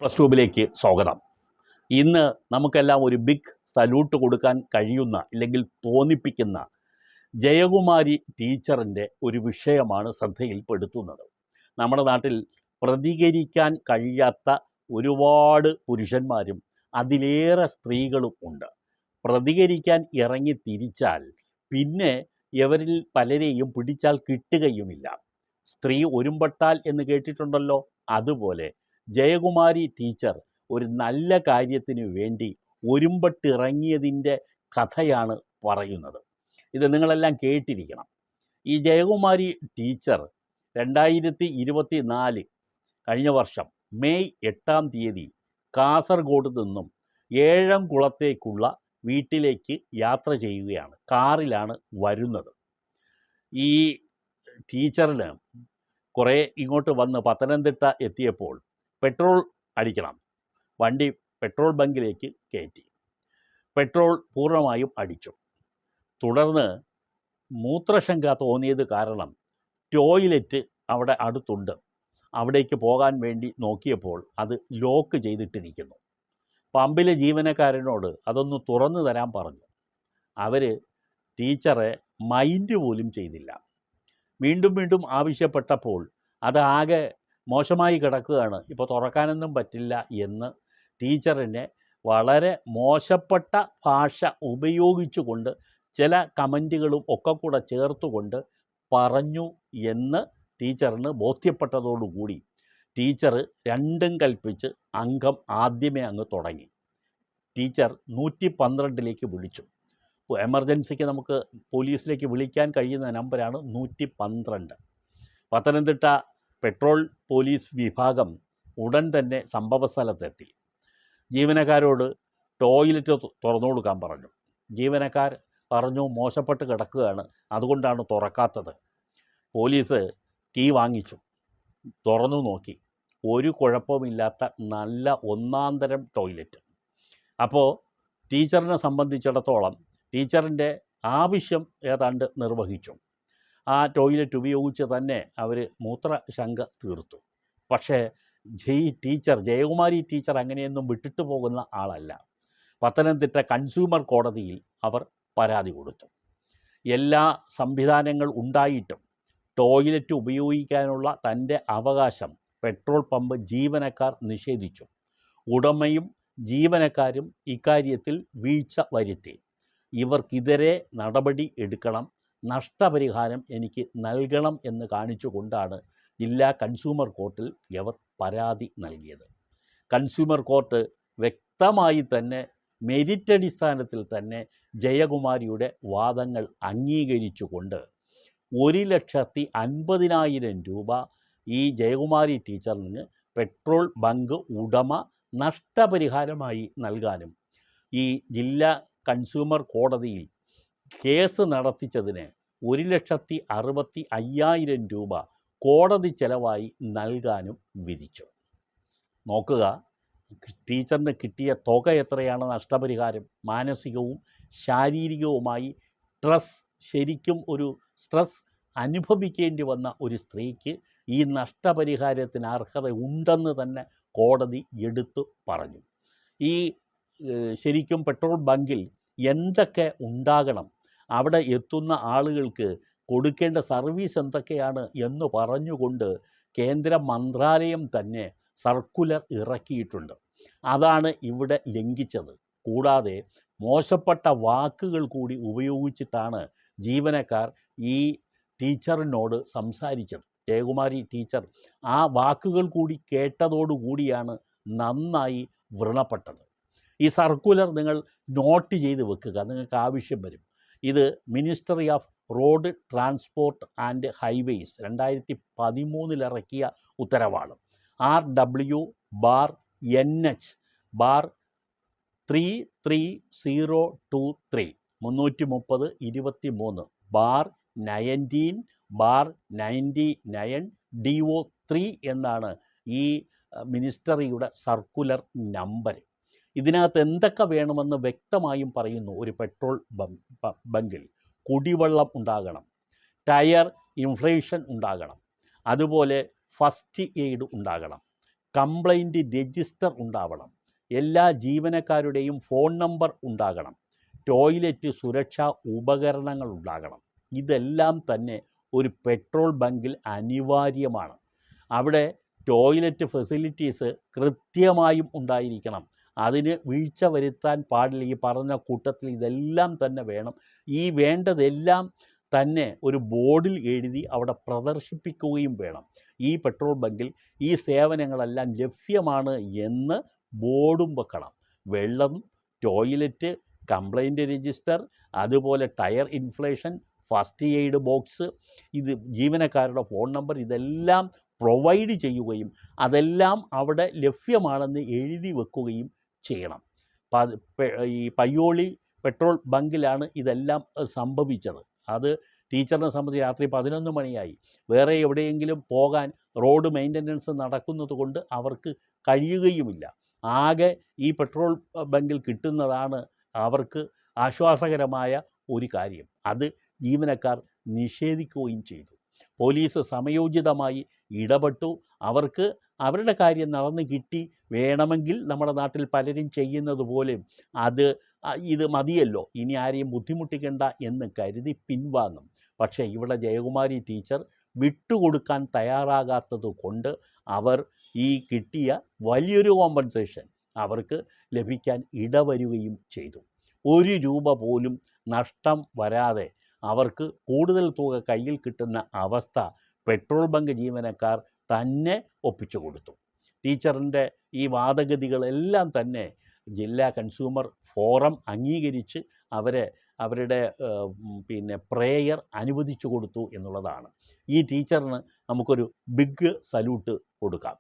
Plus ട്യൂബിലേക്ക് സ്വാഗതം. ഇന്ന് നമുക്കെല്ലാം ഒരു ബിഗ് സല്യൂട്ട് കൊടുക്കാൻ കഴിയുന്ന അല്ലെങ്കിൽ തോന്നിപ്പിക്കുന്ന ജയകുമാരി ടീച്ചറിൻ്റെ ഒരു വിഷയമാണ് ശ്രദ്ധയിൽപ്പെടുത്തുന്നത്. നമ്മുടെ നാട്ടിൽ പ്രതികരിക്കാൻ കഴിയാത്ത ഒരുപാട് പുരുഷന്മാരും അതിലേറെ സ്ത്രീകളും ഉണ്ട്. പ്രതികരിക്കാൻ ഇറങ്ങി തിരിച്ചാൽ പിന്നെ ഇവരിൽ പലരെയും പിടിച്ചാൽ കിട്ടുകയുമില്ല. സ്ത്രീ ഒരുമ്പെട്ടാൽ എന്ന് കേട്ടിട്ടുണ്ടല്ലോ, അതുപോലെ ജയകുമാരി ടീച്ചർ ഒരു നല്ല കാര്യത്തിന് വേണ്ടി ഒരുമ്പെട്ടിറങ്ങിയതിൻ്റെ കഥയാണ് പറയുന്നത്. ഇത് നിങ്ങളെല്ലാം കേട്ടിരിക്കണം. ഈ ജയകുമാരി ടീച്ചർ 2024 കഴിഞ്ഞ വർഷം മെയ് 8-ാം തീയതി കാസർഗോഡ് നിന്നും ഏഴംകുളത്തേക്കുള്ള വീട്ടിലേക്ക് യാത്ര ചെയ്യുകയാണ്. കാറിലാണ് വരുന്നത്. ഈ ടീച്ചറിന് കുറേ ഇങ്ങോട്ട് വന്ന് പത്തനംതിട്ട എത്തിയപ്പോൾ പെട്രോൾ അടിക്കണം. വണ്ടി പെട്രോൾ ബങ്കിലേക്ക് കയറ്റി. പെട്രോൾ പൂർണ്ണമായും അടിച്ചു. തുടർന്ന് മൂത്രശങ്ക തോന്നിയത് കാരണം ടോയ്ലറ്റ് അവിടെ അടുത്തുണ്ട്. അവിടേക്ക് പോകാൻ വേണ്ടി നോക്കിയപ്പോൾ അത് ലോക്ക് ചെയ്തിട്ടിരിക്കുന്നു. പമ്പിലെ ജീവനക്കാരനോട് അതൊന്ന് തുറന്നു തരാൻ പറഞ്ഞു. അവർ ടീച്ചറെ മൈൻഡ് പോലും ചെയ്തില്ല. വീണ്ടും വീണ്ടും ആവശ്യപ്പെട്ടപ്പോൾ അതാകെ മോശമായി കിടക്കുകയാണ്, ഇപ്പോൾ തുറക്കാനൊന്നും പറ്റില്ല എന്ന് ടീച്ചറിനെ വളരെ മോശപ്പെട്ട ഭാഷ ഉപയോഗിച്ചുകൊണ്ട് ചില കമൻറ്റുകളും ഒക്കെ കൂടെ ചേർത്തുകൊണ്ട് പറഞ്ഞു എന്ന് ടീച്ചറിന് ബോധ്യപ്പെട്ടതോടുകൂടി ടീച്ചർ രണ്ടും കൽപ്പിച്ച് അംഗം ആദ്യമേ അങ്ങ് തുടങ്ങി. ടീച്ചർ 112ലേക്ക് വിളിച്ചു. എമർജൻസിക്ക് നമുക്ക് പോലീസിലേക്ക് വിളിക്കാൻ കഴിയുന്ന നമ്പറാണ് 112. പത്തനംതിട്ട പെട്രോൾ പോലീസ് വിഭാഗം ഉടൻ തന്നെ സംഭവസ്ഥലത്തെത്തി. ജീവനക്കാരോട് ടോയ്ലറ്റ് തുറന്നു കൊടുക്കാൻ പറഞ്ഞു. ജീവനക്കാർ പറഞ്ഞു മോശപ്പെട്ട് കിടക്കുകയാണ്, അതുകൊണ്ടാണ് തുറക്കാത്തത്. പോലീസ് കീ വാങ്ങിച്ചു, തുറന്നു നോക്കി. ഒരു കുഴപ്പമില്ലാത്ത നല്ല ഒന്നാന്തരം ടോയ്ലറ്റ്. അപ്പോൾ ടീച്ചറിനെ സംബന്ധിച്ചിടത്തോളം ടീച്ചറിൻ്റെ ആവശ്യം ഏതാണ്ട് നിർവഹിച്ചു. ആ ടോയ്ലറ്റ് ഉപയോഗിച്ച് തന്നെ അവർ മൂത്രശങ്ക തീർത്തു. പക്ഷേ ജയകുമാരി ടീച്ചർ അങ്ങനെയൊന്നും വിട്ടിട്ട് പോകുന്ന ആളല്ല. പത്തനംതിട്ട കൺസ്യൂമർ കോടതിയിൽ അവർ പരാതി കൊടുത്തു. എല്ലാ സംവിധാനങ്ങൾ ഉണ്ടായിട്ടും ടോയ്ലറ്റ് ഉപയോഗിക്കാനുള്ള തൻ്റെ അവകാശം പെട്രോൾ പമ്പ് ജീവനക്കാർ നിഷേധിച്ചു. ഉടമയും ജീവനക്കാരും ഇക്കാര്യത്തിൽ വീഴ്ച വരുത്തി. ഇവർക്കെതിരെ നടപടി എടുക്കണം, നഷ്ടപരിഹാരം എനിക്ക് നൽകണം എന്ന് കാണിച്ചുകൊണ്ടാണ് ജില്ലാ കൺസ്യൂമർ കോർട്ടിൽ ഇവർ പരാതി നൽകിയത്. കൺസ്യൂമർ കോർട്ട് വ്യക്തമായി തന്നെ മെരിറ്റ് അടിസ്ഥാനത്തിൽ തന്നെ ജയകുമാരിയുടെ വാദങ്ങൾ അംഗീകരിച്ചുകൊണ്ട് 1,50,000 രൂപ ഈ ജയകുമാരി ടീച്ചറിന് പെട്രോൾ ബങ്ക് ഉടമ നഷ്ടപരിഹാരമായി നൽകാനും ഈ ജില്ലാ കൺസ്യൂമർ കോടതിയിൽ കേസ് നടത്തിച്ചതിന് 1,65,000 രൂപ കോടതി ചെലവായി നൽകാനും വിധിച്ചു. നോക്കുക, ടീച്ചറിന് കിട്ടിയ തുക എത്രയാണ് നഷ്ടപരിഹാരം. മാനസികവും ശാരീരികവുമായി ശരിക്കും ഒരു സ്ട്രെസ് അനുഭവിക്കേണ്ടി വന്ന ഒരു സ്ത്രീക്ക് ഈ നഷ്ടപരിഹാരത്തിന് അർഹത ഉണ്ടെന്ന് തന്നെ കോടതി എടുത്തു പറഞ്ഞു. ഈ ശരിക്കും പെട്രോൾ ബങ്കിൽ എന്തൊക്കെ ഉണ്ടാകണം, അവിടെ എത്തുന്ന ആളുകൾക്ക് കൊടുക്കേണ്ട സർവീസ് എന്തൊക്കെയാണ് എന്ന് പറഞ്ഞുകൊണ്ട് കേന്ദ്ര മന്ത്രാലയം തന്നെ സർക്കുലർ ഇറക്കിയിട്ടുണ്ട്. അതാണ് ഇവിടെ ലംഘിച്ചത്. കൂടാതെ മോശപ്പെട്ട വാക്കുകൾ കൂടി ഉപയോഗിച്ചിട്ടാണ് ജീവനക്കാർ ഈ ടീച്ചറിനോട് സംസാരിച്ചത്. ജയകുമാരി ടീച്ചർ ആ വാക്കുകൾ കൂടി കേട്ടതോടുകൂടിയാണ് നന്നായി വ്രണപ്പെട്ടത്. ഈ സർക്കുലർ നിങ്ങൾ നോട്ട് ചെയ്ത് വെക്കുക, നിങ്ങൾക്ക് ആവശ്യം വരും. ഇത് ministry off road transport and highways 2013 ഇറക്കിയ ഉത്തരവാണ്. RWR-N-3303 330/19/99 എന്നാണ് ഈ മിനിസ്റ്ററിയുടെ സർക്കുലർ നമ്പർ. ഇതിനകത്ത് എന്തൊക്കെ വേണമെന്ന് വ്യക്തമായും പറയുന്നു. ഒരു പെട്രോൾ ബങ്കിൽ കുടിവെള്ളം ഉണ്ടാകണം, ടയർ ഇൻഫ്ലേഷൻ ഉണ്ടാകണം, അതുപോലെ ഫസ്റ്റ് എയ്ഡ് ഉണ്ടാകണം, കംപ്ലൈൻറ്റ് രജിസ്റ്റർ ഉണ്ടാവണം, എല്ലാ ജീവനക്കാരുടെയും ഫോൺ നമ്പർ ഉണ്ടാകണം, ടോയ്ലറ്റ് സുരക്ഷാ ഉപകരണങ്ങൾ ഉണ്ടാകണം. ഇതെല്ലാം തന്നെ ഒരു പെട്രോൾ ബങ്കിൽ അനിവാര്യമാണ്. അവിടെ ടോയ്ലറ്റ് ഫെസിലിറ്റീസ് കൃത്യമായും ഉണ്ടായിരിക്കണം. അതിന് വീഴ്ച വരുത്താൻ പാടില്ല. ഈ പറഞ്ഞ കൂട്ടത്തിൽ ഇതെല്ലാം തന്നെ വേണം. ഈ വേണ്ടതെല്ലാം തന്നെ ഒരു ബോർഡിൽ എഴുതി അവിടെ പ്രദർശിപ്പിക്കുകയും വേണം. ഈ പെട്രോൾ ബങ്കിൽ ഈ സേവനങ്ങളെല്ലാം ലഭ്യമാണ് എന്ന് ബോർഡും വെക്കണം. വെള്ളം, ടോയ്ലറ്റ്, കംപ്ലൈൻറ്റ് രജിസ്റ്റർ, അതുപോലെ tyre inflation, first aid box, ഇത് ജീവനക്കാരുടെ ഫോൺ നമ്പർ, ഇതെല്ലാം പ്രൊവൈഡ് ചെയ്യുകയും അതെല്ലാം അവിടെ ലഭ്യമാണെന്ന് എഴുതി വെക്കുകയും ചെയ്യണം. ഈ പയ്യോളി പെട്രോൾ ബങ്കിലാണ് ഇതെല്ലാം സംഭവിച്ചത്. അത് ടീച്ചറിനെ സംബന്ധിച്ച് രാത്രി 11 മണിയായി. വേറെ എവിടെയെങ്കിലും പോകാൻ റോഡ് മെയിൻ്റനൻസ് നടക്കുന്നത് കൊണ്ട് അവർക്ക് കഴിയുകയുമില്ല. ആകെ ഈ പെട്രോൾ ബങ്കിൽ കിട്ടുന്നതാണ് അവർക്ക് ആശ്വാസകരമായ ഒരു കാര്യം. അത് ജീവനക്കാർ നിഷേധിക്കുകയും ചെയ്തു. പോലീസ് സമയോചിതമായി ഇടപെട്ടു. അവർക്ക് അവരുടെ കാര്യം നടന്നു കിട്ടി. വേണമെങ്കിൽ നമ്മുടെ നാട്ടിൽ പലരും ചെയ്യുന്നത് പോലെ ഇത് മതിയല്ലോ, ഇനി ആരെയും ബുദ്ധിമുട്ടിക്കേണ്ട എന്ന് കരുതി പിൻവാങ്ങും. പക്ഷേ ഇവിടെ ജയകുമാരി ടീച്ചർ വിട്ടുകൊടുക്കാൻ തയ്യാറാകാത്തത് കൊണ്ട് അവർ ഈ കിട്ടിയ വലിയൊരു കോമ്പൻസേഷൻ അവർക്ക് ലഭിക്കാൻ ഇടവരുകയും ചെയ്തു. 1 രൂപ പോലും നഷ്ടം വരാതെ അവർക്ക് കൂടുതൽ തുക കയ്യിൽ കിട്ടുന്ന അവസ്ഥ പെട്രോൾ ബങ്ക് ജീവനക്കാർ തന്നെ ഒപ്പിച്ചു കൊടുത്തു. ടീച്ചറിൻ്റെ ഈ വാദഗതികളെല്ലാം തന്നെ ജില്ലാ കൺസ്യൂമർ ഫോറം അംഗീകരിച്ച് അവരുടെ പ്രേയർ അനുവദിച്ചു കൊടുത്തു എന്നുള്ളതാണ്. ഈ ടീച്ചറിന് നമുക്കൊരു ബിഗ് സല്യൂട്ട് കൊടുക്കാം.